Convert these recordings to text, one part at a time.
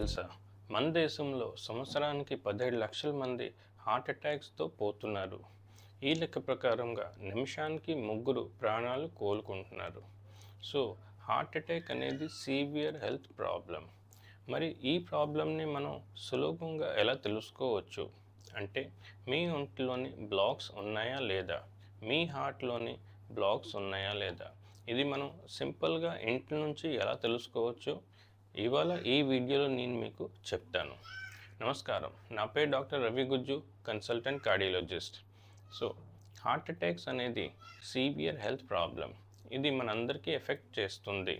తెలుసా? మన దేశంలో సంవత్సరానికి 17 లక్షల మంది హార్ట్ అటాక్స్తో పోతున్నారు. ఈ లెక్క ప్రకారంగా నిమిషానికి 3 ప్రాణాలు కోలుకుంటున్నారు. సో హార్ట్ అటాక్ అనేది సీవియర్ హెల్త్ ప్రాబ్లం. మరి ఈ ప్రాబ్లంని మనం సులభంగా ఎలా తెలుసుకోవచ్చు అంటే, మీ ఒంట్లోని బ్లాక్స్ ఉన్నాయా లేదా, మీ హార్ట్లోని బ్లాక్స్ ఉన్నాయా లేదా, ఇది మనం సింపుల్గా ఇంటి నుంచి ఎలా తెలుసుకోవచ్చు, ఇవాళ ఈ వీడియోలో నేను మీకు చెప్తాను. నమస్కారం, నా పేరు డాక్టర్ రవి గుజ్జు, consultant cardiologist. So heart attacks అనేది సీవియర్ హెల్త్ ప్రాబ్లం. ఇది మనందరికీ ఎఫెక్ట్ చేస్తుంది.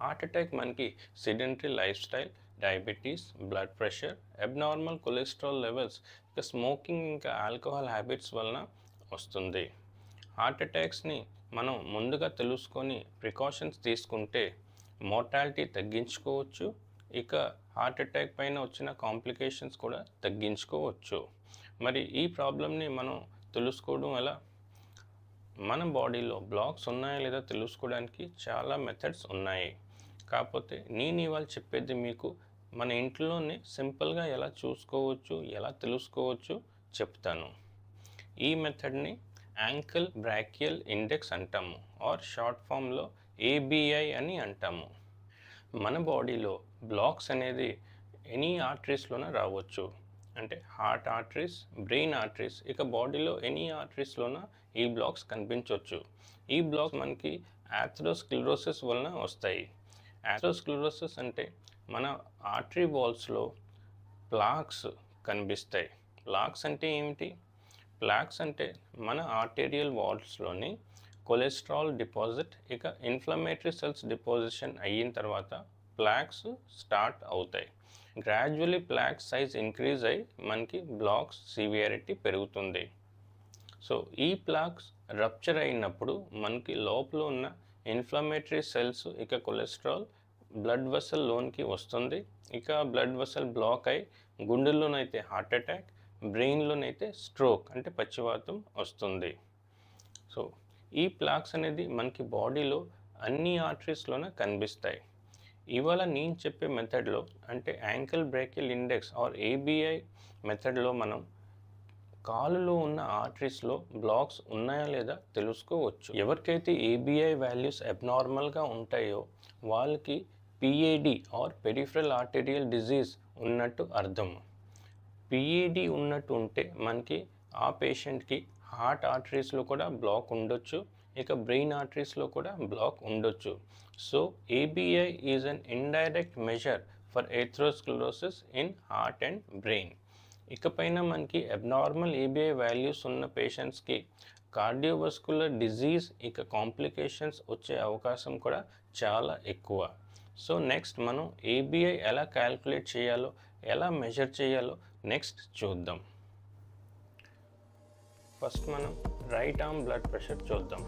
హార్ట్ అటాక్ మనకి sedentary life style, diabetes, blood pressure, abnormal cholesterol levels, ఇంకా స్మోకింగ్, ఇంకా ఆల్కహాల్ హ్యాబిట్స్ వలన వస్తుంది. హార్ట్ అటాక్స్ని మనం ముందుగా తెలుసుకొని ప్రికాషన్స్ తీసుకుంటే మోర్టాలిటీ తగ్గించుకోవచ్చు. ఇక హార్ట్ అటాక్ పైన వచ్చిన కాంప్లికేషన్స్ కూడా తగ్గించుకోవచ్చు. మరి ఈ ప్రాబ్లమ్ని మనం తెలుసుకోవడం ఎలా? మన బాడీలో బ్లాక్స్ ఉన్నాయా లేదా తెలుసుకోవడానికి చాలా మెథడ్స్ ఉన్నాయి. కాకపోతే నేను ఇవాళ చెప్పేది మీకు మన ఇంట్లోనే సింపుల్గా ఎలా చూసుకోవచ్చు, ఎలా తెలుసుకోవచ్చు చెప్తాను. ఈ మెథడ్ని యాంకిల్ బ్రాకియల్ ఇండెక్స్ అంటాము, ఆర్ షార్ట్ ఫామ్లో ABI అని అంటాము. మన బాడీలో బ్లాక్స్ అనేది ఎనీ ఆర్టరీస్లోనే రావచ్చు. అంటే హార్ట్ ఆర్టరీస్, బ్రెయిన్ ఆర్టరీస్, ఇక బాడీలో ఎనీ ఆర్టరీస్లోన ఈ బ్లాక్స్ కనిపించవచ్చు. ఈ బ్లాక్స్ మనకి ఆథెరోస్క్లెరోసిస్ వలన వస్తాయి. ఆథెరోస్క్లెరోసిస్ అంటే మన ఆర్టరీ వాల్స్లో ప్లాక్స్ కనిపిస్తాయి. ప్లాక్స్ అంటే ఏమిటి? ప్లాక్స్ అంటే మన ఆర్టేరియల్ వాల్స్లోని కొలెస్ట్రాల్ డిపాజిట్, ఇక ఇన్ఫ్లమేటరీ సెల్స్ డిపాజిషన్ అయిన తర్వాత ప్లాక్స్ స్టార్ట్ అవుతాయి. గ్రాడ్యువల్లీ ప్లాక్ సైజ్ ఇంక్రీజ్ అయ్యి మనకి బ్లాక్స్ సివియారిటీ పెరుగుతుంది. సో ఈ ప్లాక్స్ రప్చర్ అయినప్పుడు మనకి లోపల ఉన్న ఇన్ఫ్లమేటరీ సెల్స్, ఇక కొలెస్ట్రాల్ బ్లడ్ వెసల్ లోనికి వస్తుంది. ఇక బ్లడ్ వెసల్ బ్లాక్ అయి గుండెల్లోనైతే హార్ట్ అటాక్, బ్రెయిన్లోనైతే స్ట్రోక్ అంటే పక్షవాతం వస్తుంది. సో ఈ ప్లాక్స్ అనేది మనకి బాడీలో అన్ని ఆర్టరీస్లోనే కనిపిస్తాయి. ఇవాళ నేను చెప్పే మెథడ్లో అంటే యాంకిల్ బ్రాకియల్ ఇండెక్స్ ఆర్ ABI మెథడ్లో మనం కాలులో ఉన్న ఆర్టరీస్లో బ్లాక్స్ ఉన్నాయా లేదా తెలుసుకోవచ్చు. ఎవరికైతే ABI వాల్యూస్ అబ్నార్మల్గా ఉంటాయో వాళ్ళకి PAD ఆర్ పెరిఫెరల్ ఆర్టెరియల్ డిజీజ్ ఉన్నట్టు అర్థం. PAD ఉన్నట్టు ఉంటే మనకి ఆ పేషెంట్కి హార్ట్ ఆర్టరీస్లో కూడా బ్లాక్ ఉండొచ్చు, ఇక బ్రెయిన్ ఆర్టరీస్లో కూడా బ్లాక్ ఉండొచ్చు. So ABI is an indirect measure for atherosclerosis in heart and brain. ఇకపైన మనకి అబ్నార్మల్ ABI వాల్యూస్ ఉన్న పేషెంట్స్కి కార్డియోవాస్కులర్ డిజీజ్, ఇక కాంప్లికేషన్స్ వచ్చే అవకాశం కూడా చాలా ఎక్కువ. సో నెక్స్ట్ మనం ABI ఎలా క్యాల్కులేట్ చేయాలో, ఎలా మెజర్ చేయాలో నెక్స్ట్ చూద్దాం. ఫస్ట్ మనం రైట్ ఆర్మ్ బ్లడ్ ప్రెషర్ చూద్దాం.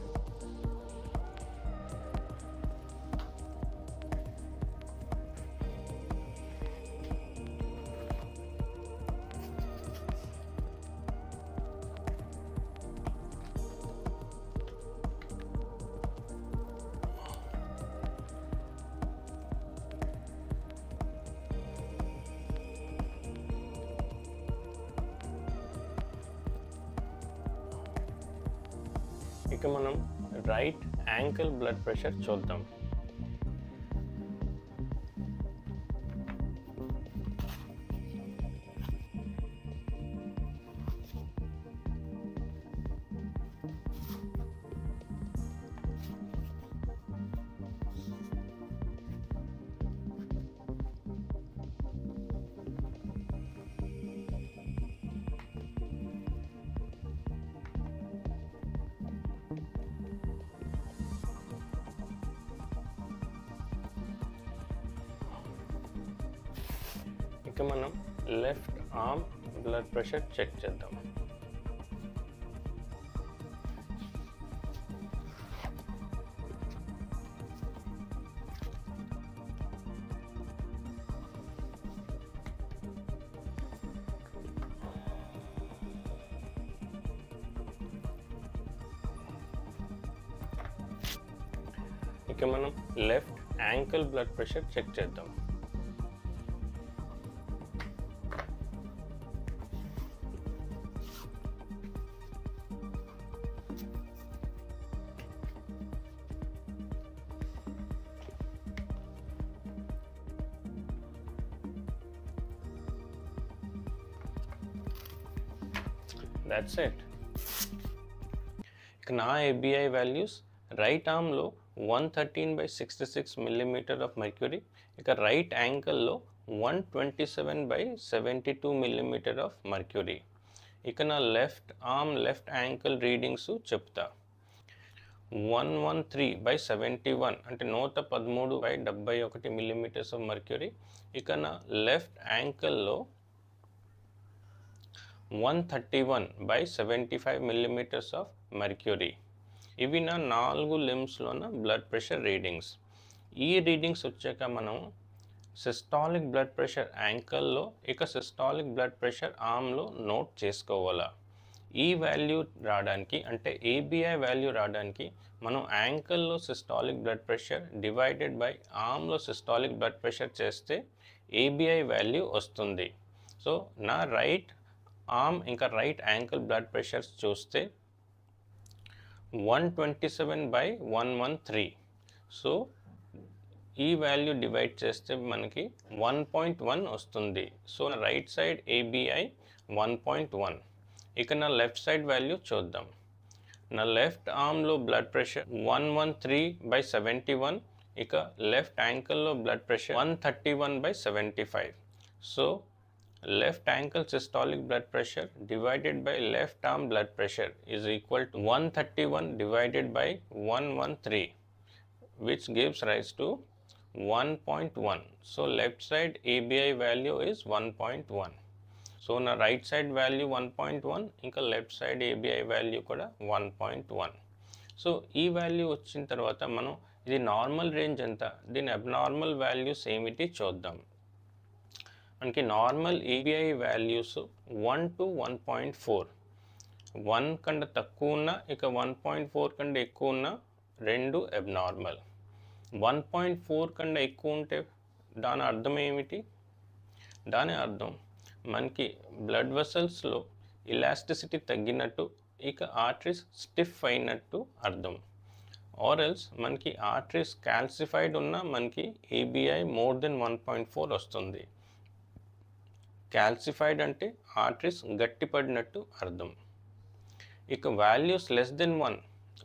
ఇక మనం రైట్ యాంకిల్ బ్లడ్ ప్రెషర్ చూద్దాం. ఇక మనం left arm blood pressure check చేద్దాం. ఇక మనం left ankle blood pressure check చేద్దాం. That's it. ఇక నా ABI వాల్యూస్ రైట్ ఆర్మ్లో 113/66 మిల్లీమీటర్ ఆఫ్ మెర్క్యూరీ, ఇక రైట్ యాంకిల్లో 127/72 మిల్లీమీటర్ ఆఫ్ మెర్క్యూరీ. ఇక నా left arm left ankle readings చెప్తా. 113/71 అంటే 113/71 మిల్లీమీటర్స్ ఆఫ్ మెర్క్యూరీ. ఇక నా లెఫ్ట్ యాంకిల్లో 131/75 మిల్లీమీటర్స్ ఆఫ్ మెర్క్యూరీ. ఇవి నా 4 లిమ్స్లోన బ్లడ్ ప్రెషర్ రీడింగ్స్. ఈ రీడింగ్స్ వచ్చాక మనం సిస్టాలిక్ బ్లడ్ ప్రెషర్ యాంకిల్లో, ఇక సిస్టాలిక్ బ్లడ్ ప్రెషర్ ఆర్మ్లో నోట్ చేసుకోవాలా. ఈ వాల్యూ రావడానికి అంటే ABI వాల్యూ రావడానికి మనం యాంకిల్లో systolic blood pressure divided by ఆర్మ్లో సిస్టాలిక్ బ్లడ్ ప్రెషర్ చేస్తే ABI వాల్యూ వస్తుంది. సో నా రైట్ ఆర్మ్ ఇంకా రైట్ యాంకిల్ బ్లడ్ ప్రెషర్స్ చూస్తే 127/113. సో ఈ వాల్యూ డివైడ్ చేస్తే మనకి 1.1 వస్తుంది. సో నా రైట్ సైడ్ ABI 1.1. ఇక నా లెఫ్ట్ సైడ్ వాల్యూ చూద్దాం. నా లెఫ్ట్ ఆర్మ్లో బ్లడ్ ప్రెషర్ 113/71, ఇక లెఫ్ట్ యాంకిల్లో blood pressure 131/75. So left ankle systolic blood pressure divided by left arm blood pressure is equal to 131 divided by 113, which gives rise to 1.1. So left side ABI value is 1.1. So నా right side value 1.1, ఇంకా left side ABI value కూడా 1.1. So ఈ value వచ్చిన తర్వాత మనం ఇది normal range ఎంత, దీని అబ్నార్మల్ వాల్యూస్ ఏమిటి చూద్దాం. మనకి నార్మల్ ABI వాల్యూస్ 1 to 1.4. 1 కన్నా తక్కువ ఉన్న, ఇక 1.4 కన్నా ఎక్కువ ఉన్న రెండు అబ్నార్మల్. 1.4 కన్నా ఎక్కువ ఉంటే దాని అర్థం ఏమిటి? దాని అర్థం మనకి బ్లడ్ వెసల్స్లో ఇలాస్టిసిటీ తగ్గినట్టు, ఇక ఆర్టరీస్ స్టిఫ్ అయినట్టు అర్థం. ఆర్ఎల్స్ మనకి ఆర్టరీస్ క్యాల్సిఫైడ్ ఉన్నా మనకి ABI మోర్ దెన్ 1.4 వస్తుంది. క్యాల్సిఫైడ్ అంటే ఆర్టరీస్ గట్టిపడినట్టు అర్థం. ఇక వాల్యూస్ లెస్ దెన్ 1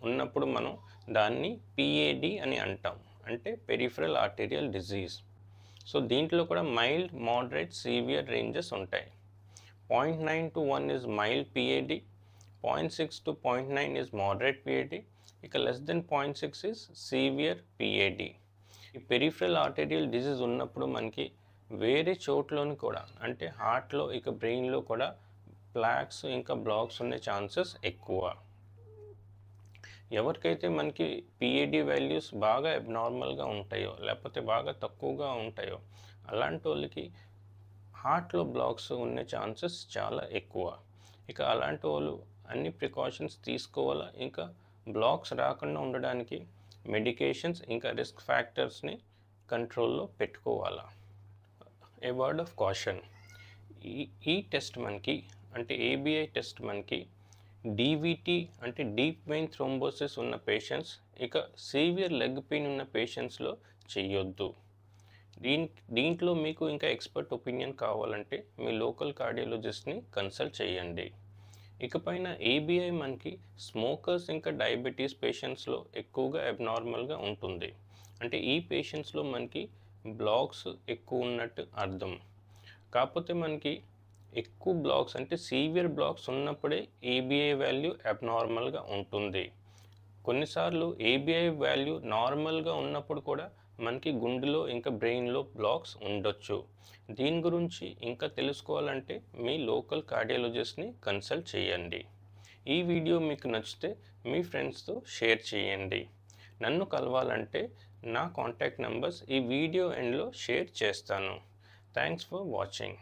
ఉన్నప్పుడు మనం దాన్ని PAD అని అంటాం, అంటే పెరిఫరల్ ఆర్టీరియల్ డిజీజ్. సో దీంట్లో కూడా మైల్డ్, మోడరేట్, సివియర్ రేంజెస్ ఉంటాయి. 0.9 to 1 is mild PAD, 0.6 to 0.9 is moderate PAD, ఇక less than 0.6 is severe PAD. ఈ పెరిఫరల్ ఆర్టీరియల్ డిజీజ్ ఉన్నప్పుడు మనకి వేరే చోట్లోని కూడా అంటే హార్ట్లో, ఇక బ్రెయిన్లో కూడా ప్లాక్స్ ఇంకా బ్లాక్స్ ఉండే ఛాన్సెస్ ఎక్కువ. ఎవరికైతే మనకి PAD వాల్యూస్ బాగా అబ్నార్మల్గా ఉంటాయో లేకపోతే బాగా తక్కువగా ఉంటాయో అలాంటి వాళ్ళకి హార్ట్లో బ్లాక్స్ ఉండే ఛాన్సెస్ చాలా ఎక్కువ. ఇక అలాంటి వాళ్ళు అన్ని ప్రికాషన్స్ తీసుకోవాలా, ఇంకా బ్లాక్స్ రాకుండా ఉండడానికి మెడికేషన్స్ ఇంకా రిస్క్ ఫ్యాక్టర్స్ని కంట్రోల్లో పెట్టుకోవాలా. ఏ వర్డ్ ఆఫ్ కాషన్, ఈ టెస్ట్ మనకి అంటే ABI టెస్ట్ మనకి DVT అంటే డీప్ వెయిన్ థ్రోంబోసిస్ ఉన్న పేషెంట్స్, ఇక సివియర్ లెగ్ పెయిన్ ఉన్న పేషెంట్స్లో చేయొద్దు. దీంట్లో మీకు ఇంకా ఎక్స్పర్ట్ ఒపీనియన్ కావాలంటే మీ లోకల్ కార్డియాలజిస్ట్ని కన్సల్ట్ చేయండి. ఇకపైన ABI మనకి స్మోకర్స్ ఇంకా డయాబెటీస్ పేషెంట్స్లో ఎక్కువగా అబ్నార్మల్గా ఉంటుంది. అంటే ఈ పేషెంట్స్లో మనకి బ్లాక్స్ ఎక్కువ ఉన్నట్టు అర్థం. కాకపోతే మనకి ఎక్కువ బ్లాక్స్ అంటే సివియర్ బ్లాక్స్ ఉన్నప్పుడే ABI వాల్యూ అబ్నార్మల్గా ఉంటుంది. కొన్నిసార్లు ABI వాల్యూ నార్మల్గా ఉన్నప్పుడు కూడా మనకి గుండెలో ఇంకా బ్రెయిన్లో బ్లాక్స్ ఉండొచ్చు. దీని గురించి ఇంకా తెలుసుకోవాలంటే మీ లోకల్ కార్డియాలజిస్ట్ని కన్సల్ట్ చేయండి. ఈ వీడియో మీకు నచ్చితే మీ ఫ్రెండ్స్తో షేర్ చేయండి. నన్ను కలవాలంటే నా కాంటాక్ట్ నెంబర్స్ ఈ వీడియో ఎండ్లో షేర్ చేస్తాను. Thanks for watching.